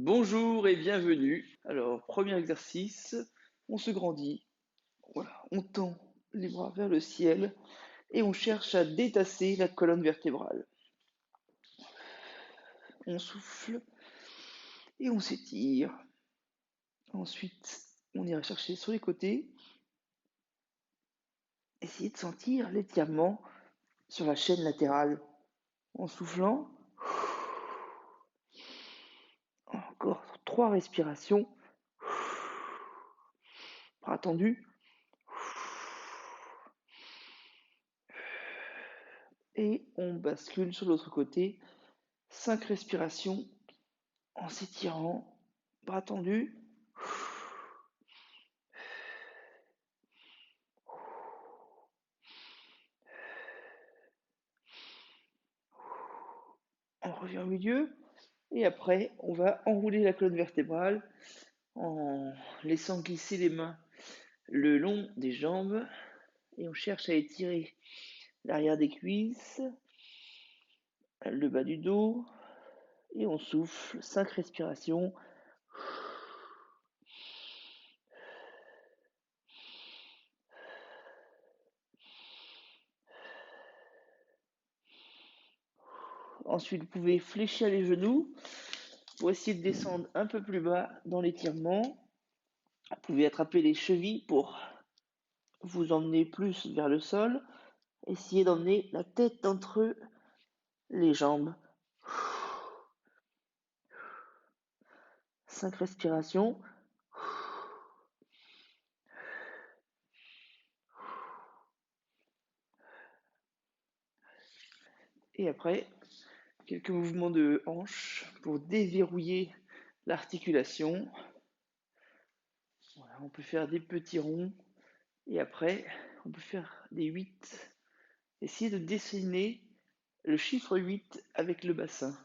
Bonjour et bienvenue. Alors, premier exercice, on se grandit. Voilà, on tend les bras vers le ciel et on cherche à détasser la colonne vertébrale. On souffle et on s'étire. Ensuite, on ira chercher sur les côtés. Essayez de sentir l'étirement sur la chaîne latérale. En soufflant, encore 3 respirations. Bras tendus. Et on bascule sur l'autre côté. 5 respirations en s'étirant, bras tendus. On revient au milieu. Et après, on va enrouler la colonne vertébrale en laissant glisser les mains le long des jambes. Et on cherche à étirer l'arrière des cuisses, le bas du dos. Et on souffle, 5 respirations. Ensuite, vous pouvez fléchir les genoux pour essayer de descendre un peu plus bas dans l'étirement. Vous pouvez attraper les chevilles pour vous emmener plus vers le sol. Essayez d'emmener la tête entre les jambes. 5 respirations. Et après, quelques mouvements de hanche pour déverrouiller l'articulation. Voilà, on peut faire des petits ronds. Et après, on peut faire des 8. Essayez de dessiner le chiffre 8 avec le bassin.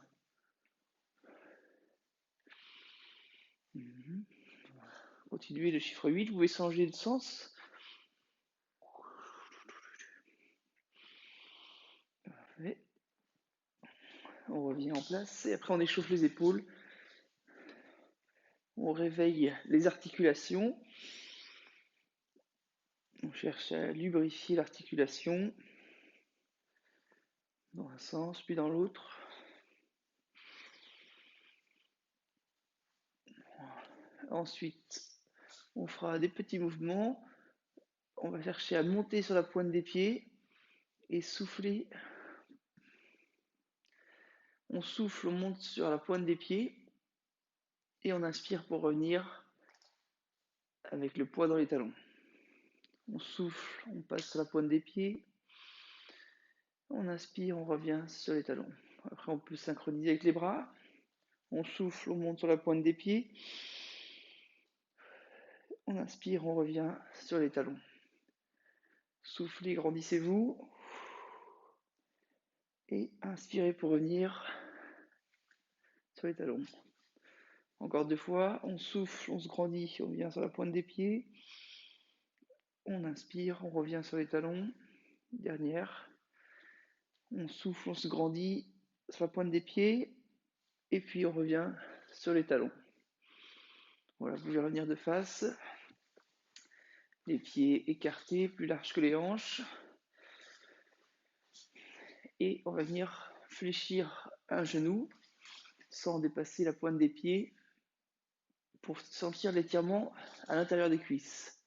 Continuez le chiffre 8, vous pouvez changer de sens. Parfait. On revient en place et après on échauffe les épaules. On réveille les articulations. On cherche à lubrifier l'articulation dans un sens puis dans l'autre. Ensuite, on fera des petits mouvements. On va chercher à monter sur la pointe des pieds et souffler. On souffle, on monte sur la pointe des pieds et on inspire pour revenir avec le poids dans les talons. On souffle, on passe sur la pointe des pieds. On inspire, on revient sur les talons. Après, on peut synchroniser avec les bras. On souffle, on monte sur la pointe des pieds. On inspire, on revient sur les talons. Soufflez, grandissez-vous. Et inspirez pour revenir sur les talons. Encore 2 fois, on souffle, on se grandit, on vient sur la pointe des pieds. On inspire, on revient sur les talons. Dernière. On souffle, on se grandit sur la pointe des pieds. Et puis on revient sur les talons. Voilà, vous pouvez revenir de face. Les pieds écartés, plus larges que les hanches. Et on va venir fléchir un genou sans dépasser la pointe des pieds pour sentir l'étirement à l'intérieur des cuisses.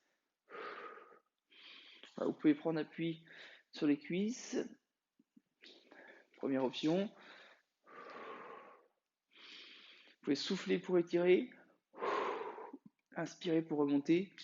Voilà, vous pouvez prendre appui sur les cuisses. Première option. Vous pouvez souffler pour étirer. Inspirer pour remonter.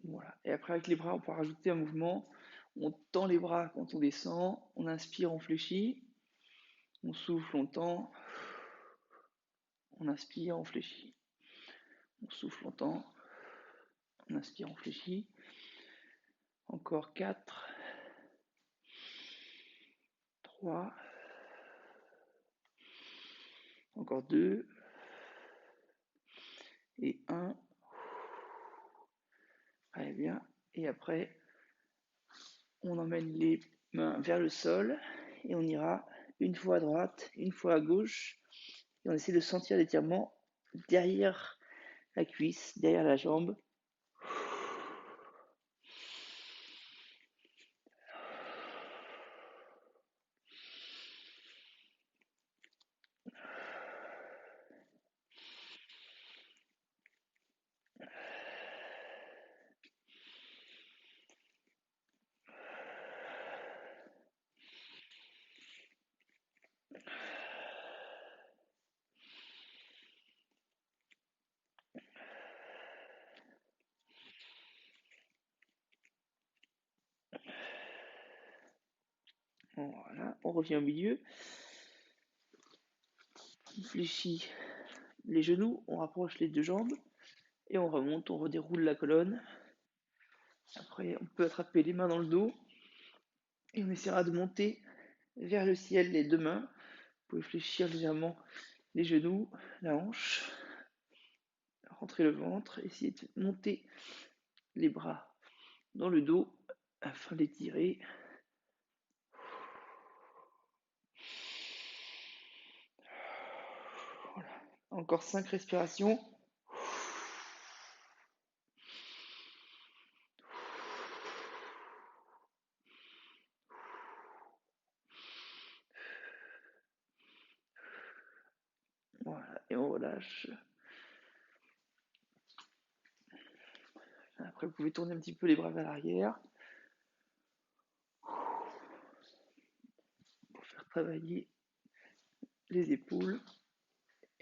Voilà. Et après, avec les bras, on peut rajouter un mouvement. On tend les bras quand on descend. On inspire, on fléchit. On souffle, on tend. On inspire, on fléchit. On souffle, on tend. On inspire, on fléchit. Encore 4, 3, Encore 2. Et 1. Allez bien. Et après, on emmène les mains vers le sol et on ira une fois à droite, une fois à gauche. Et on essaie de sentir l'étirement derrière la cuisse, derrière la jambe. Voilà, on revient au milieu. On fléchit les genoux, on rapproche les deux jambes et on remonte, on redéroule la colonne. Après, on peut attraper les mains dans le dos et on essaiera de monter vers le ciel les deux mains. Vous pouvez fléchir légèrement les genoux, la hanche, rentrer le ventre, essayer de monter les bras dans le dos afin d'étirer. Voilà. Encore 5 respirations. Voilà, et on relâche. Après, vous pouvez tourner un petit peu les bras vers l'arrière pour faire travailler les épaules.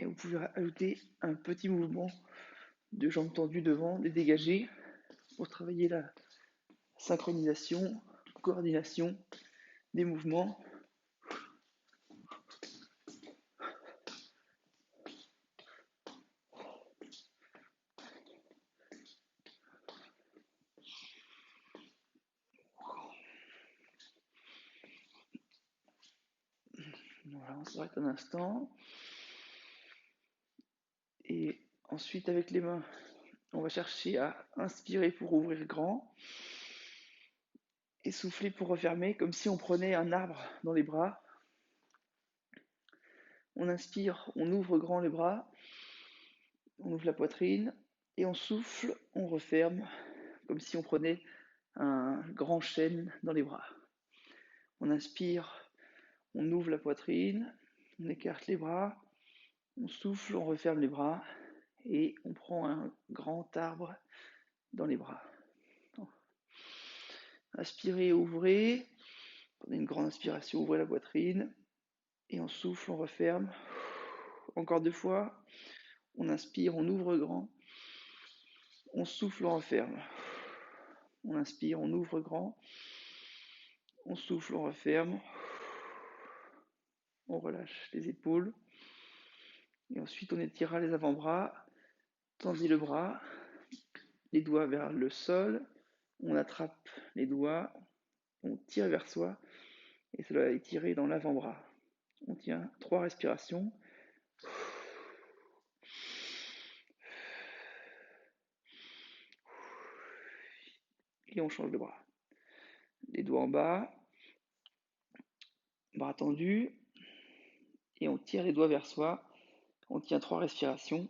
Et vous pouvez ajouter un petit mouvement de jambes tendues devant, les dégager, pour travailler la synchronisation, coordination des mouvements. Voilà, on s'arrête un instant. Et ensuite, avec les mains, on va chercher à inspirer pour ouvrir grand et souffler pour refermer, comme si on prenait un arbre dans les bras. On inspire, on ouvre grand les bras, on ouvre la poitrine et on souffle, on referme, comme si on prenait un grand chêne dans les bras. On inspire, on ouvre la poitrine, on écarte les bras, on souffle, on referme les bras et on prend un grand arbre dans les bras. Inspirez, ouvrez, prenez une grande inspiration, ouvrez la poitrine et on souffle, on referme. Encore 2 fois, on inspire, on ouvre grand, on souffle, on referme. On inspire, on ouvre grand, on souffle, on referme. On relâche les épaules. Et ensuite, on étirera les avant-bras. Tendez le bras, les doigts vers le sol. On attrape les doigts, on tire vers soi. Et cela va étirer dans l'avant-bras. On tient 3 respirations. Et on change de bras. Les doigts en bas, bras tendus. Et on tire les doigts vers soi. On tient 3 respirations.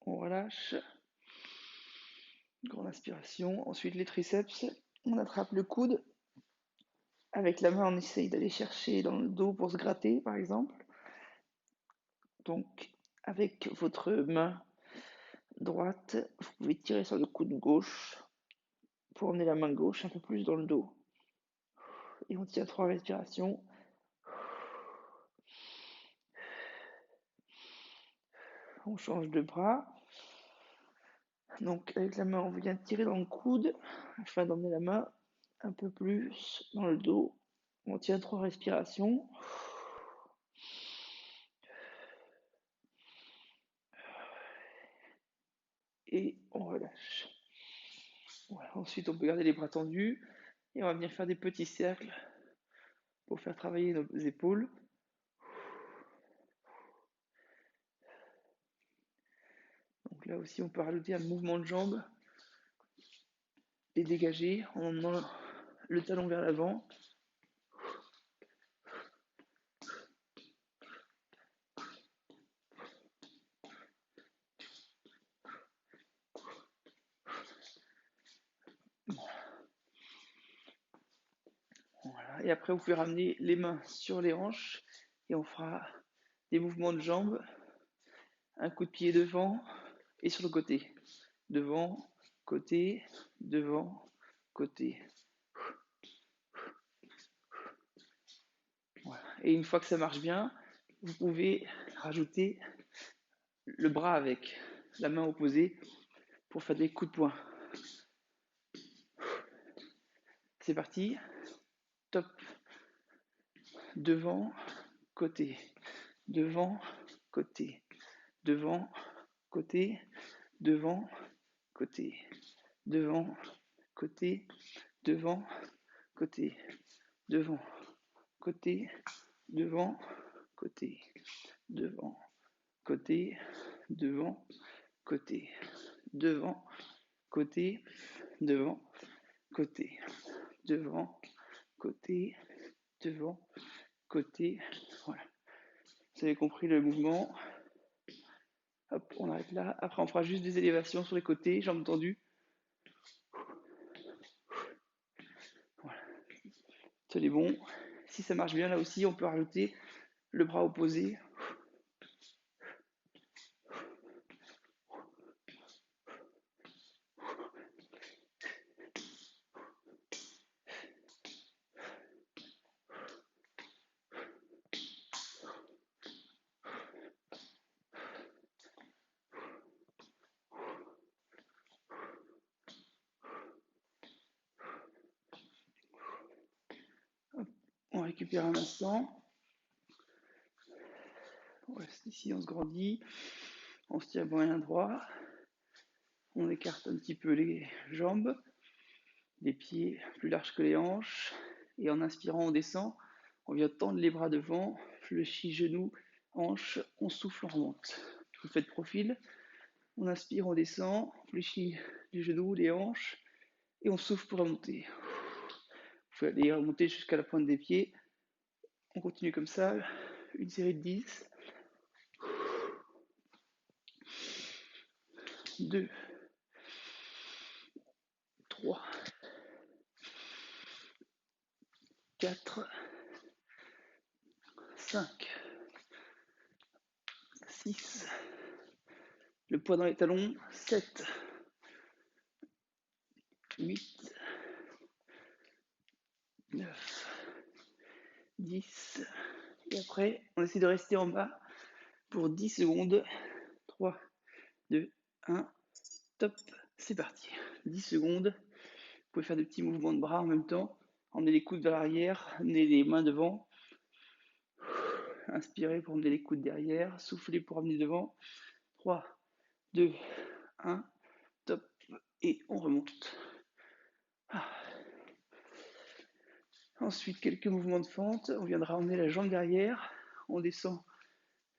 On relâche. Grande inspiration. Ensuite, les triceps. On attrape le coude. Avec la main, on essaye d'aller chercher dans le dos pour se gratter, par exemple. Donc, avec votre main droite, vous pouvez tirer sur le coude gauche pour emmener la main gauche un peu plus dans le dos. Et on tient 3 respirations. On change de bras. Donc, avec la main, on vient tirer dans le coude afin d'emmener la main un peu plus dans le dos. On tient 3 respirations. Et on relâche. Voilà. Ensuite, on peut garder les bras tendus et on va venir faire des petits cercles pour faire travailler nos épaules. Donc là aussi, on peut rajouter un mouvement de jambes et dégager en emmenant le talon vers l'avant. Voilà. Et après, vous pouvez ramener les mains sur les hanches et on fera des mouvements de jambes, un coup de pied devant et sur le côté. Devant, côté, devant, côté. Voilà. Et une fois que ça marche bien, vous pouvez rajouter le bras avec la main opposée pour faire des coups de poing. C'est parti. Top. Devant, côté. Devant, côté. Devant, côté. Devant, côté. Devant, côté. Devant, côté. Devant, côté. Devant, côté. Devant, côté. Devant, côté. Devant, côté. Devant, côté. Devant, côté. Devant, côté. Voilà. Vous avez compris le mouvement. Hop, on arrête là. Après, on fera juste des élévations sur les côtés, jambes tendues. Voilà. C'est bon. Si ça marche bien, là aussi, on peut rajouter le bras opposé. Hop, on récupère un instant. On reste ici, on se grandit. On se tient moyen droit. On écarte un petit peu les jambes. Les pieds plus larges que les hanches. Et en inspirant, on descend. On vient tendre les bras devant. Fléchis, genoux, hanches. On souffle, on remonte. Vous faites profil. On inspire, on descend. On fléchit les genoux, les hanches. Et on souffle pour remonter. Vous pouvez aller remonter jusqu'à la pointe des pieds. On continue comme ça. Une série de 10. 2, 3, 4, 5, 6, le poids dans les talons, 7, 8, 9, 10. Et après, on essaie de rester en bas pour 10 secondes. 3, 2, 1, top, c'est parti. 10 secondes. Vous pouvez faire des petits mouvements de bras en même temps. Emmenez les coudes vers l'arrière, emmenez les mains devant. Inspirez pour emmener les coudes derrière. Soufflez pour emmener devant. 3, 2, 1, top. Et on remonte. Ah. Ensuite, quelques mouvements de fente. On viendra emmener la jambe derrière. On descend,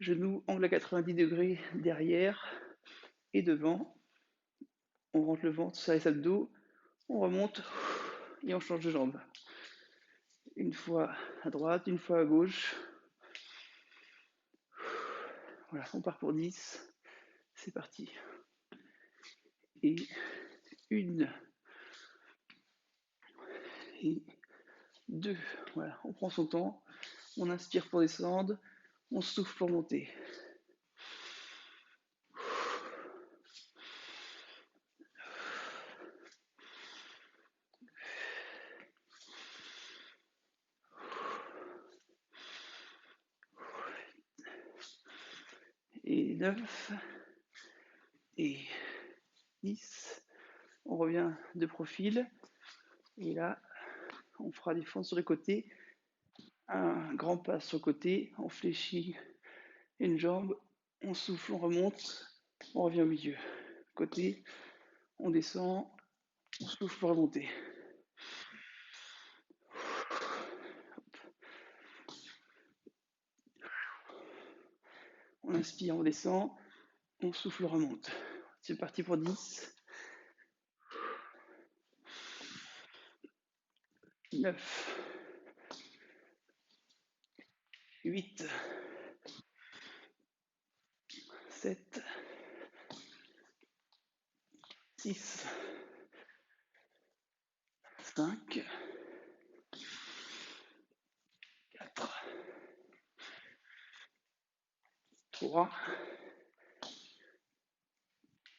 genou, angle à 90 degrés derrière et devant. On rentre le ventre sur les abdos. On remonte et on change de jambe. Une fois à droite, une fois à gauche. Voilà, on part pour 10. C'est parti. Et 1. Et 2. Voilà, on prend son temps. On inspire pour descendre. On souffle pour monter. Et 9. Et 10. On revient de profil. Et là, on fera des fentes sur les côtés. Un grand pas sur le côté. On fléchit une jambe. On souffle, on remonte. On revient au milieu. Côté. On descend. On souffle pour remonter. On inspire, on descend. On souffle, on remonte. C'est parti pour 10. 9. 8. 7. 6. 5. 4. 3.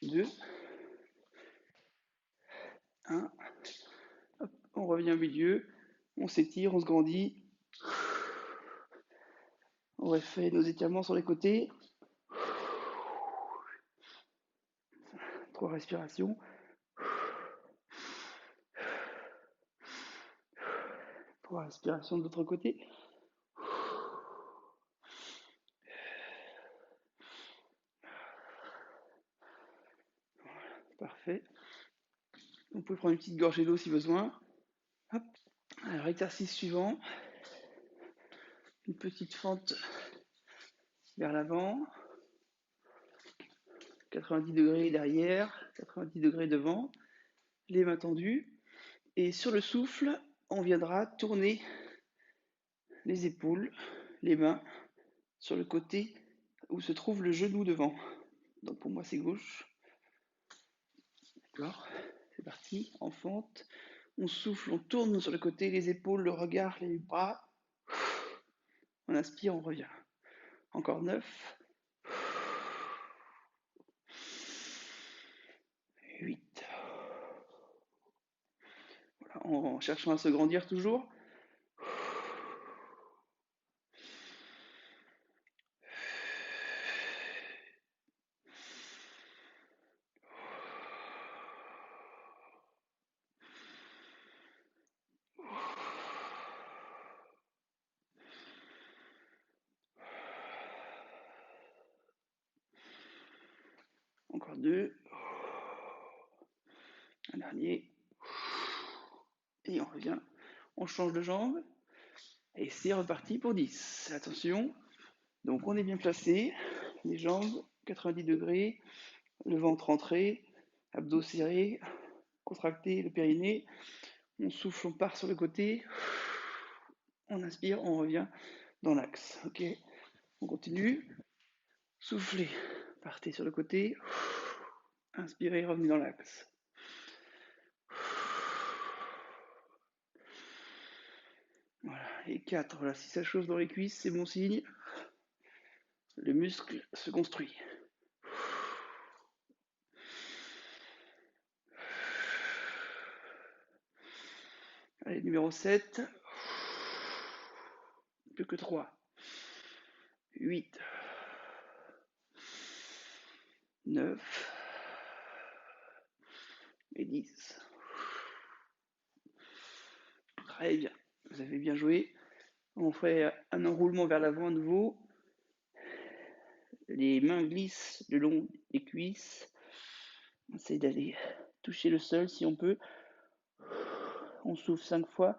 2. 1. Hop, on revient au milieu. On s'étire, on se grandit. On refait nos étirements sur les côtés. 3 respirations. 3 respirations de l'autre côté. Parfait. Vous pouvez prendre une petite gorgée d'eau si besoin. Hop. Alors, exercice suivant. Une petite fente vers l'avant. 90 degrés derrière, 90 degrés devant. Les mains tendues. Et sur le souffle, on viendra tourner les épaules, les mains sur le côté où se trouve le genou devant. Donc pour moi, c'est gauche. D'accord. C'est parti, en fente. On souffle, on tourne sur le côté, les épaules, le regard, les bras. On inspire, on revient. Encore 9. 8. Voilà, en cherchant à se grandir toujours. Encore 2. Un dernier. Et on revient. On change de jambe. Et c'est reparti pour 10. Attention. Donc on est bien placé. Les jambes, 90 degrés. Le ventre rentré. Abdos serrés. Contracté le périnée. On souffle, on part sur le côté. On inspire, on revient dans l'axe. Ok. On continue. Soufflez. Partez sur le côté. Inspirez, revenez dans l'axe. Voilà. Et 4. Voilà. Si ça chauffe dans les cuisses, c'est bon signe. Le muscle se construit. Allez, numéro 7. Plus que 3. 8. 9. Et 10. Très bien. Vous avez bien joué. On fait un enroulement vers l'avant à nouveau. Les mains glissent le long des cuisses. On essaye d'aller toucher le sol si on peut. On souffle 5 fois.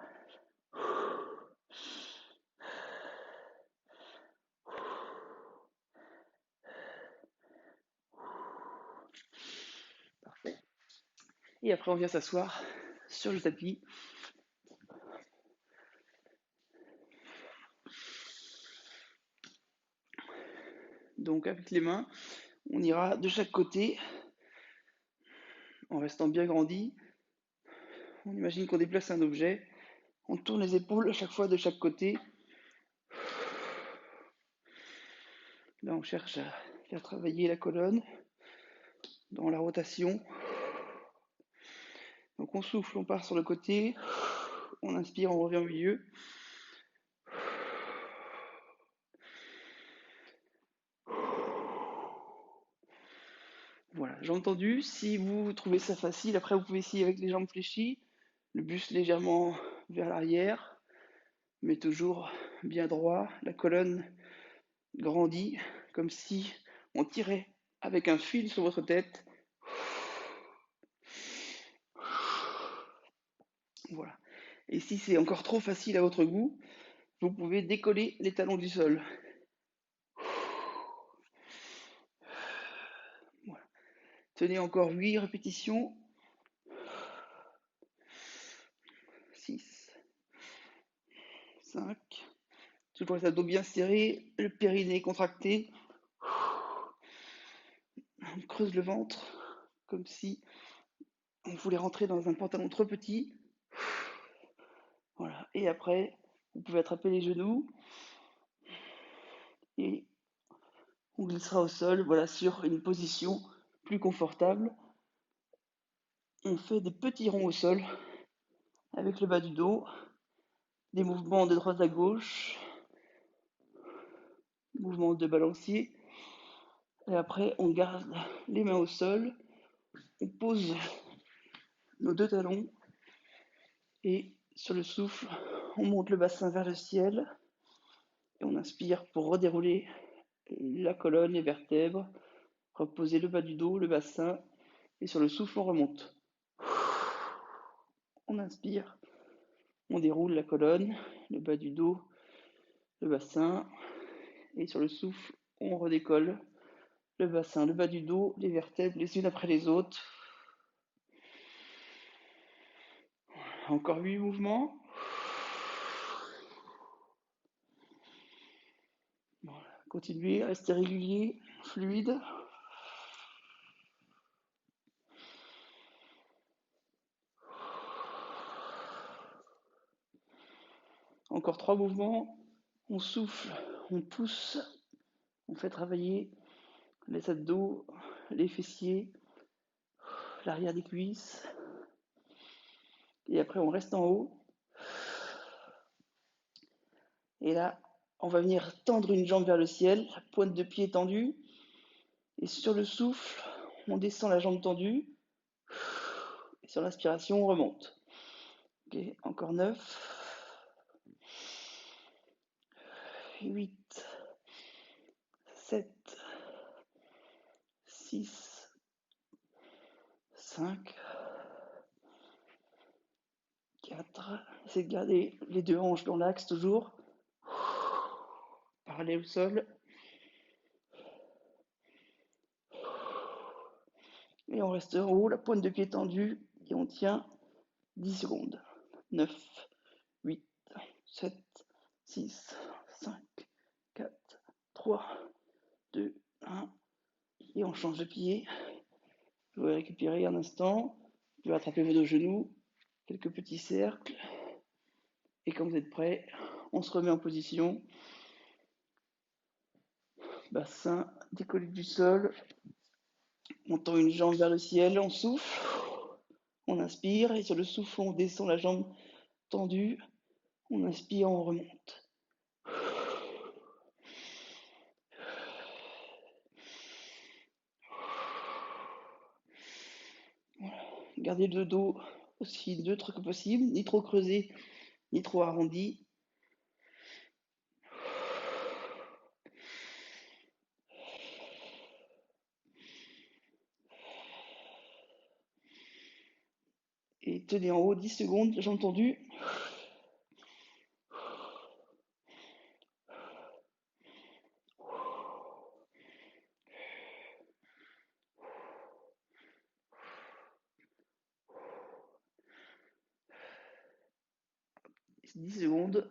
Parfait. Et après, on vient s'asseoir sur le tapis. Donc, avec les mains, on ira de chaque côté en restant bien grandi. On imagine qu'on déplace un objet. On tourne les épaules à chaque fois de chaque côté. Là, on cherche à faire travailler la colonne dans la rotation. Donc, on souffle, on part sur le côté. On inspire, on revient au milieu. Voilà, j'ai entendu. Si vous trouvez ça facile, après vous pouvez essayer avec les jambes fléchies, le buste légèrement vers l'arrière, mais toujours bien droit. La colonne grandit, comme si on tirait avec un fil sur votre tête. Voilà. Et si c'est encore trop facile à votre goût, vous pouvez décoller les talons du sol. Voilà. Tenez encore 8 répétitions. 6, 5. Toujours les abdos bien serrés, le périnée contracté. On creuse le ventre comme si on voulait rentrer dans un pantalon trop petit. Voilà. Et après, vous pouvez attraper les genoux et on glissera au sol, voilà, sur une position plus confortable. On fait des petits ronds au sol avec le bas du dos, des mouvements de droite à gauche, mouvements de balancier. Et après, on garde les mains au sol, on pose nos deux talons et sur le souffle, on monte le bassin vers le ciel et on inspire pour redérouler la colonne, les vertèbres, reposer le bas du dos, le bassin et sur le souffle, on remonte. On inspire, on déroule la colonne, le bas du dos, le bassin et sur le souffle, on redécolle le bassin, le bas du dos, les vertèbres les unes après les autres. Encore 8 mouvements. Voilà. Continuez à rester régulier, fluide. Encore 3 mouvements. On souffle, on pousse, on fait travailler les abdos, les fessiers, l'arrière des cuisses. Et après, on reste en haut. Et là, on va venir tendre une jambe vers le ciel, la pointe de pied tendue. Et sur le souffle, on descend la jambe tendue. Et sur l'inspiration, on remonte. Okay, encore 9, 8, 7, 6, 5, 4. Essayez de garder les deux hanches dans l'axe toujours. Parallèle au sol. Et on reste en haut, la pointe de pied tendue. Et on tient 10 secondes. 9, 8, 7, 6, 5, 4, 3, 2, 1. Et on change de pied. Vous pouvez récupérer un instant. Vous pouvez attraper vos deux genoux. Quelques petits cercles. Et quand vous êtes prêts, on se remet en position. Bassin décollé du sol. On tend une jambe vers le ciel, on souffle. On inspire et sur le souffle, on descend la jambe tendue. On inspire, on remonte. Voilà. Gardez le dos aussi neutre que possible, ni trop creusé, ni trop arrondi. Et tenez en haut 10 secondes, la jambe tendue. Et 10 secondes.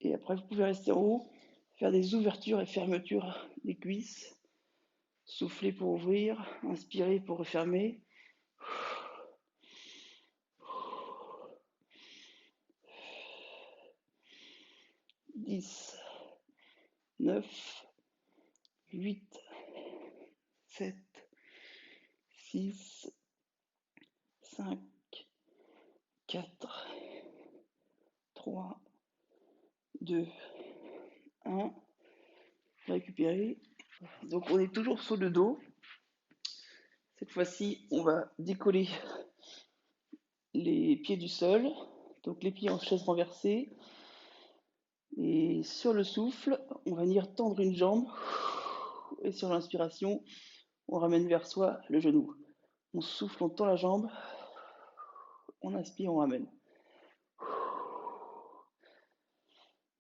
Et après, vous pouvez rester en haut, faire des ouvertures et fermetures des cuisses. Souffler pour ouvrir, inspirer pour refermer. 10, 9, 8, 7, 6, 5, 4, 3, 2, 1. Récupérer. Donc on est toujours sur le dos. Cette fois-ci, on va décoller les pieds du sol. Donc les pieds en chaise renversée. Et sur le souffle, on va venir tendre une jambe. Et sur l'inspiration, on ramène vers soi le genou. On souffle, on tend la jambe. on inspire, on ramène.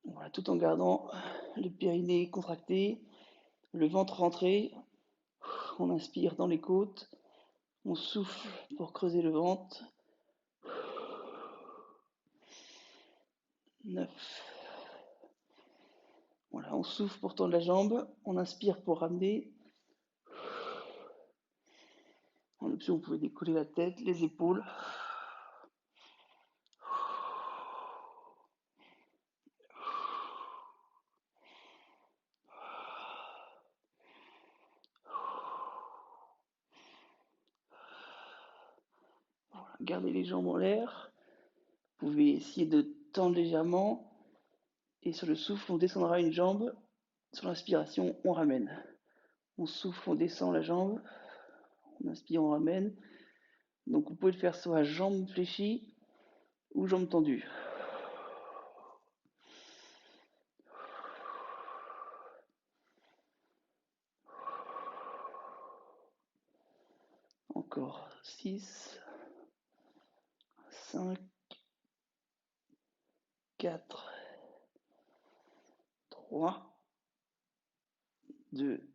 Voilà, tout en gardant le périnée contracté, le ventre rentré. On inspire dans les côtes, on souffle pour creuser le ventre. 9. Voilà, on souffle pour tendre la jambe, on inspire pour ramener. En option, vous pouvez décoller la tête, les épaules. Voilà, gardez les jambes en l'air. Vous pouvez essayer de tendre légèrement. Et sur le souffle, on descendra une jambe. Sur l'inspiration, on ramène. On souffle, on descend la jambe. On inspire, on ramène. Donc vous pouvez le faire soit jambes fléchies ou jambes tendues. Encore 6, 5, 4, 3, 2,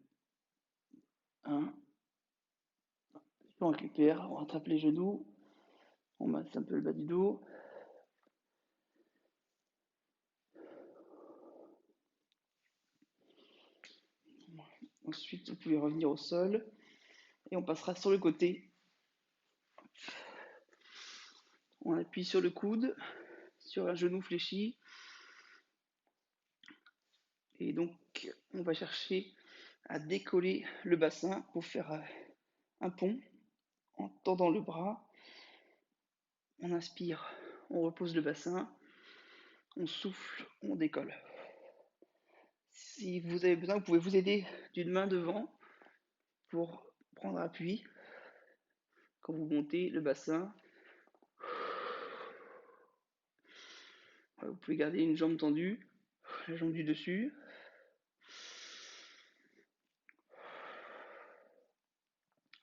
1. On récupère, on rattrape les genoux, on masse un peu le bas du dos. Ensuite, vous pouvez revenir au sol et on passera sur le côté. On appuie sur le coude, sur un genou fléchi. Et donc, on va chercher à décoller le bassin pour faire un pont en tendant le bras. On inspire, on repose le bassin, on souffle, on décolle. Si vous avez besoin, vous pouvez vous aider d'une main devant pour prendre appui quand vous montez le bassin. Vous pouvez garder une jambe tendue, la jambe du dessus.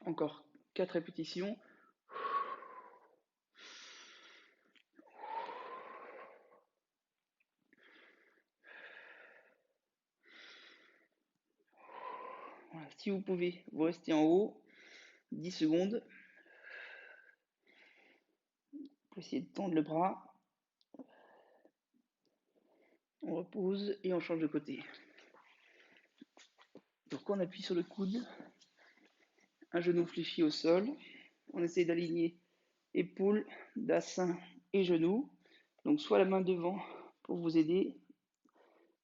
Encore 4 répétitions. Voilà, si vous pouvez, vous restez en haut 10 secondes. Vous essayez de tendre le bras. On repose et on change de côté. Donc on appuie sur le coude, un genou fléchi au sol. On essaye d'aligner épaules, bassin et genoux. Donc soit la main devant pour vous aider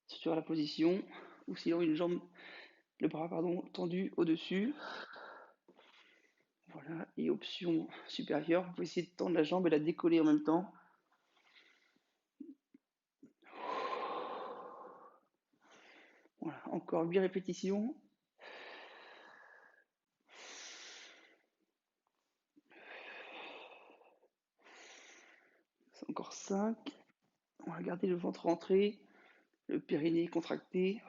sur la position, ou sinon une jambe, le bras tendu au-dessus. Voilà, et option supérieure, vous pouvez essayer de tendre la jambe et la décoller en même temps. Voilà, encore 8 répétitions. C'est encore 5. On va garder le ventre rentré, le périnée contracté.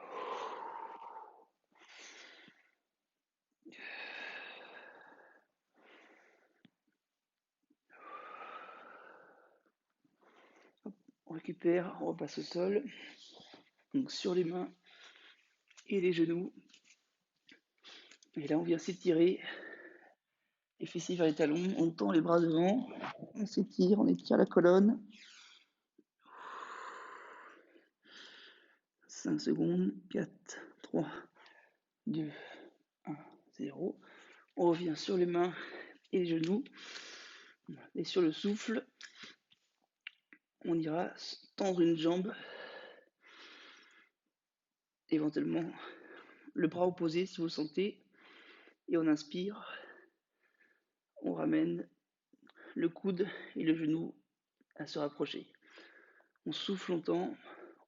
On récupère, on repasse au sol. Donc sur les mains et les genoux. Et là, on vient s'étirer. Les fessiers vers les talons, on tend les bras devant, on s'étire, on étire la colonne. 5 secondes, 4, 3, 2, 1, 0. On revient sur les mains et les genoux. Et sur le souffle, on ira tendre une jambe, éventuellement le bras opposé si vous le sentez. Et on inspire, on ramène le coude et le genou à se rapprocher. On souffle longtemps,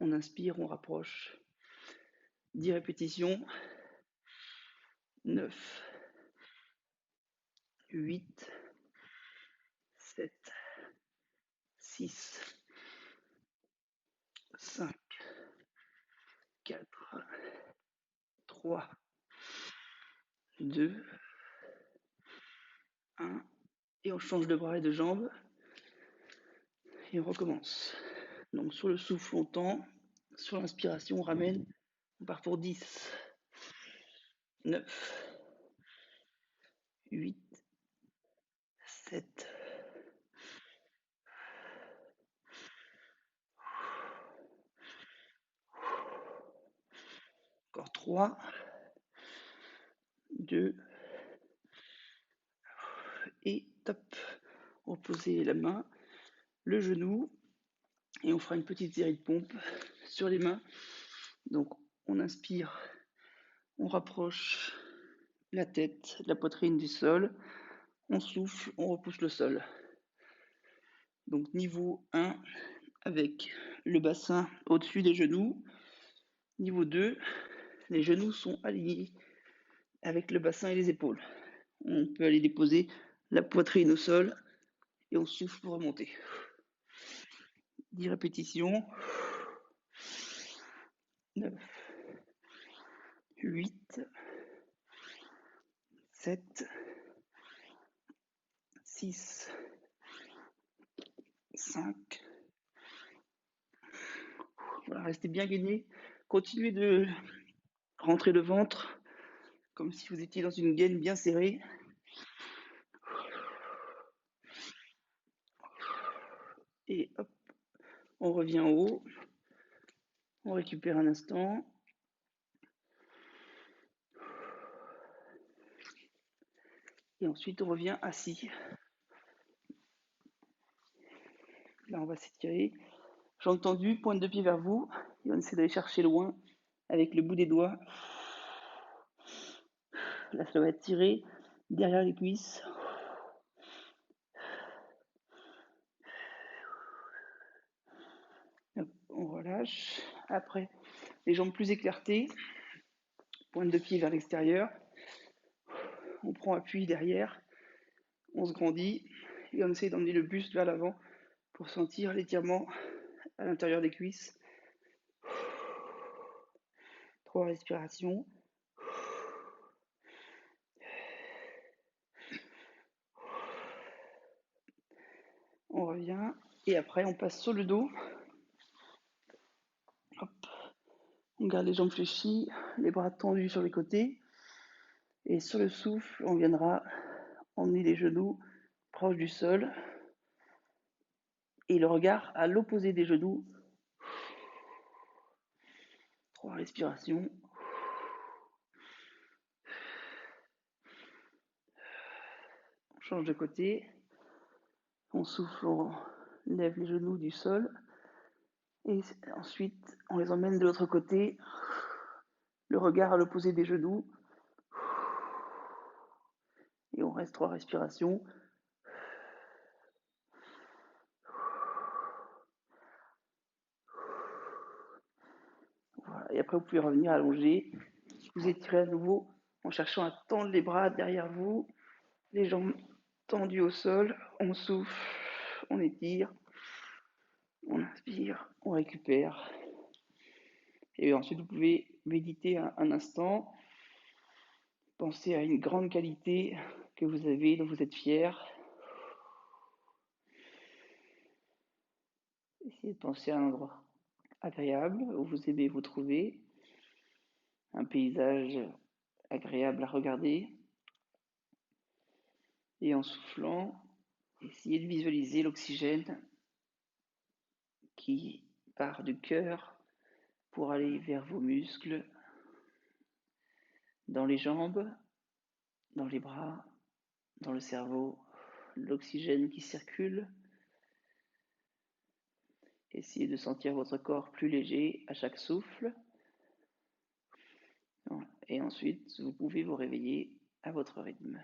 on inspire, on rapproche. 10 répétitions. 9, 8, 7, 6, 5, 4, 3, 2, 1. Et on change de bras et de jambes. Et on recommence. Donc sur le souffle, on tend. Sur l'inspiration, on ramène. On part pour 10, 9, 8, 7, 3, 2, et top. Reposez la main, le genou, et on fera une petite série de pompes sur les mains. Donc on inspire, on rapproche la tête, la poitrine du sol, on souffle, on repousse le sol. Donc niveau 1 avec le bassin au-dessus des genoux. Niveau 2, les genoux sont alignés avec le bassin et les épaules. On peut aller déposer la poitrine au sol et on souffle pour remonter. 10 répétitions. 9, 8, 7, 6, 5. Voilà, restez bien gainé. Continuez de rentrer le ventre comme si vous étiez dans une gaine bien serrée. Et hop, on revient en haut. On récupère un instant. Et ensuite, on revient assis. Là, on va s'étirer. Jambes tendues, pointe de pied vers vous. Et on essaie d'aller chercher loin avec le bout des doigts. Là, ça va être tiré derrière les cuisses. Hop, on relâche. Après, les jambes plus écartées. Pointe de pied vers l'extérieur. On prend appui derrière. On se grandit. Et on essaie d'emmener le buste vers l'avant pour sentir l'étirement à l'intérieur des cuisses. 3 respirations. On revient et après on passe sur le dos. Hop. On garde les jambes fléchies, les bras tendus sur les côtés. Et sur le souffle, on viendra emmener les genoux proches du sol et le regard à l'opposé des genoux. 3 respirations. On change de côté. On souffle, on lève les genoux du sol. Et ensuite, on les emmène de l'autre côté. Le regard à l'opposé des genoux. Et on reste 3 respirations. Voilà. Et après, vous pouvez revenir allonger. Vous étirez à nouveau en cherchant à tendre les bras derrière vous. Les jambes tendues au sol. On souffle, on étire. On inspire, on récupère. Et ensuite, vous pouvez méditer un instant. Pensez à une grande qualité que vous avez, dont vous êtes fier. Essayez de penser à un endroit agréable où vous aimez vous trouver. Un paysage agréable à regarder. Et en soufflant, essayez de visualiser l'oxygène qui part du cœur pour aller vers vos muscles, dans les jambes, dans les bras, dans le cerveau, l'oxygène qui circule. Essayez de sentir votre corps plus léger à chaque souffle. Et ensuite, vous pouvez vous réveiller à votre rythme.